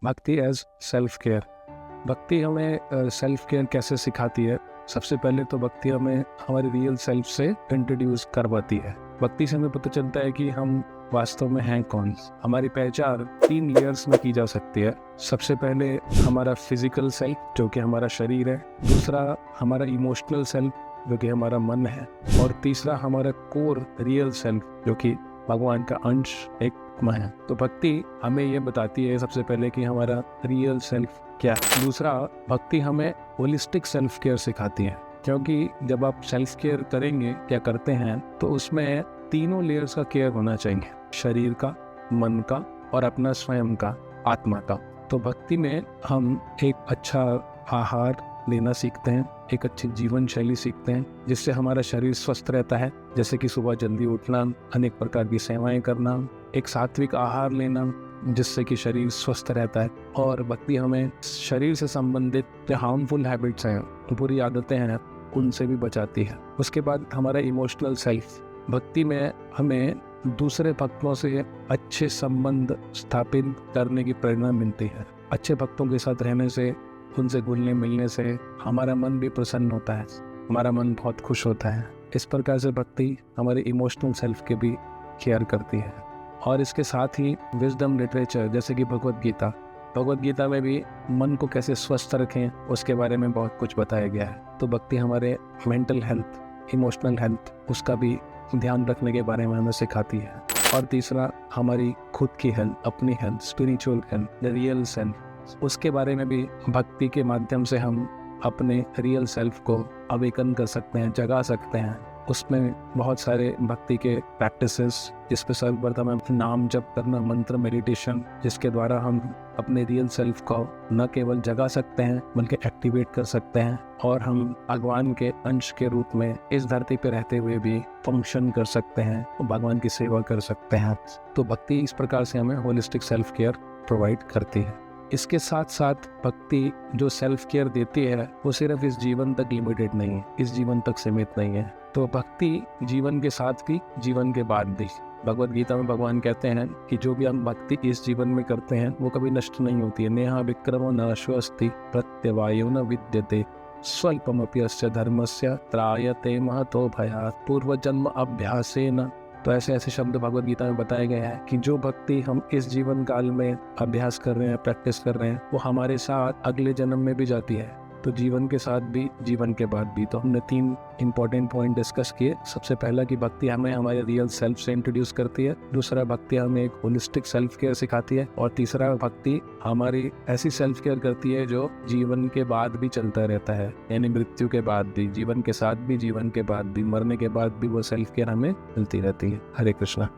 भक्ति as self care. भक्ति हमें सेल्फ केयर कैसे सिखाती है? सबसे पहले तो भक्ति हमें हमारे रियल सेल्फ से इंट्रोड्यूस करवाती है। भक्ति से हमें पता चलता है कि हम वास्तव में हैं कौन। हमारी पहचान 3 लेयर्स में की जा सकती है। सबसे पहले हमारा फिजिकल सेल्फ जो कि हमारा शरीर है, दूसरा हमारा इमोशनल सेल्फ जो कि हमारा मन है, और तीसरा हमारा कोर रियल सेल्फ जो कि भगवान का अंश एक आत्मा है। तो भक्ति हमें ये बताती है सबसे पहले कि हमारा रियल सेल्फ क्या है। दूसरा, भक्ति हमें होलिस्टिक सेल्फ केयर सिखाती है, क्योंकि जब आप सेल्फ केयर करेंगे, क्या करते हैं, तो उसमें तीनों लेयर्स का केयर होना चाहिए, शरीर का, मन का और अपना स्वयं का, आत्मा का। तो भक्ति में हम एक अच्छा आहार लेना सीखते हैं, एक अच्छी जीवन शैली सीखते हैं जिससे हमारा शरीर स्वस्थ रहता है, जैसे कि सुबह जल्दी उठना, अनेक प्रकार की सेवाएं करना, एक सात्विक आहार लेना जिससे कि शरीर स्वस्थ रहता है। और भक्ति हमें शरीर से संबंधित जो हार्मफुल हैबिट्स हैं, बुरी आदतें हैं, उनसे भी बचाती है। उसके बाद हमारा इमोशनल सेल्फ, भक्ति में हमें दूसरे भक्तों से अच्छे संबंध स्थापित करने की प्रेरणा मिलती है। अच्छे भक्तों के साथ रहने से, उनसे घुलने मिलने से हमारा मन भी प्रसन्न होता है, हमारा मन बहुत खुश होता है। इस प्रकार से भक्ति हमारे इमोशनल सेल्फ के भी केयर करती है। और इसके साथ ही विजडम लिटरेचर जैसे कि भगवद गीता में भी मन को कैसे स्वस्थ रखें उसके बारे में बहुत कुछ बताया गया है। तो भक्ति हमारे मेंटल हेल्थ, इमोशनल हेल्थ, उसका भी ध्यान रखने के बारे में हमें सिखाती है। और तीसरा, हमारी खुद की हेल्थ, अपनी health, spiritual health, real self, उसके बारे में भी भक्ति के माध्यम से हम अपने रियल सेल्फ को अवेकन कर सकते हैं, जगा सकते हैं। उसमें बहुत सारे भक्ति के प्रैक्टिसेस, जिसपे सर्वप्रथम है नाम जप करना, मंत्र मेडिटेशन, जिसके द्वारा हम अपने रियल सेल्फ को न केवल जगा सकते हैं बल्कि एक्टिवेट कर सकते हैं, और हम भगवान के अंश के रूप में इस धरती पर रहते हुए भी फंक्शन कर सकते हैं, भगवान की सेवा कर सकते हैं। तो भक्ति इस प्रकार से हमें होलिस्टिक सेल्फ केयर प्रोवाइड करती है। इसके साथ साथ भक्ति जो सेल्फ केयर देती है वो सिर्फ इस जीवन तक लिमिटेड नहीं है, इस जीवन तक सीमित नहीं है। तो भक्ति जीवन के साथ भी, जीवन के बाद भी। भगवद गीता में भगवान कहते हैं कि जो भी हम भक्ति इस जीवन में करते हैं वो कभी नष्ट नहीं होती है। नेहा विक्रमो न श्वस्ति प्रत्यवायो न विद्यते स्वल्पमपि अस्य धर्मस्य त्रायते महतो भयात् पूर्व जन्म अभ्यासेन। तो ऐसे ऐसे शब्द भगवद गीता में बताए गए हैं कि जो भक्ति हम इस जीवन काल में अभ्यास कर रहे हैं, प्रैक्टिस कर रहे हैं, वो हमारे साथ अगले जन्म में भी जाती है। तो जीवन के साथ भी, जीवन के बाद भी। तो हमने 3 इंपॉर्टेंट पॉइंट डिस्कस किए। सबसे पहला कि भक्ति हमें हमारे रियल सेल्फ से इंट्रोड्यूस करती है, दूसरा भक्ति हमें एक होलिस्टिक सेल्फ केयर सिखाती है, और तीसरा भक्ति हमारी ऐसी सेल्फ केयर करती है जो जीवन के बाद भी चलता रहता है, यानी मृत्यु के बाद भी, जीवन के साथ भी, जीवन के बाद भी, मरने के बाद भी वो सेल्फ केयर हमें मिलती रहती है। हरे कृष्णा।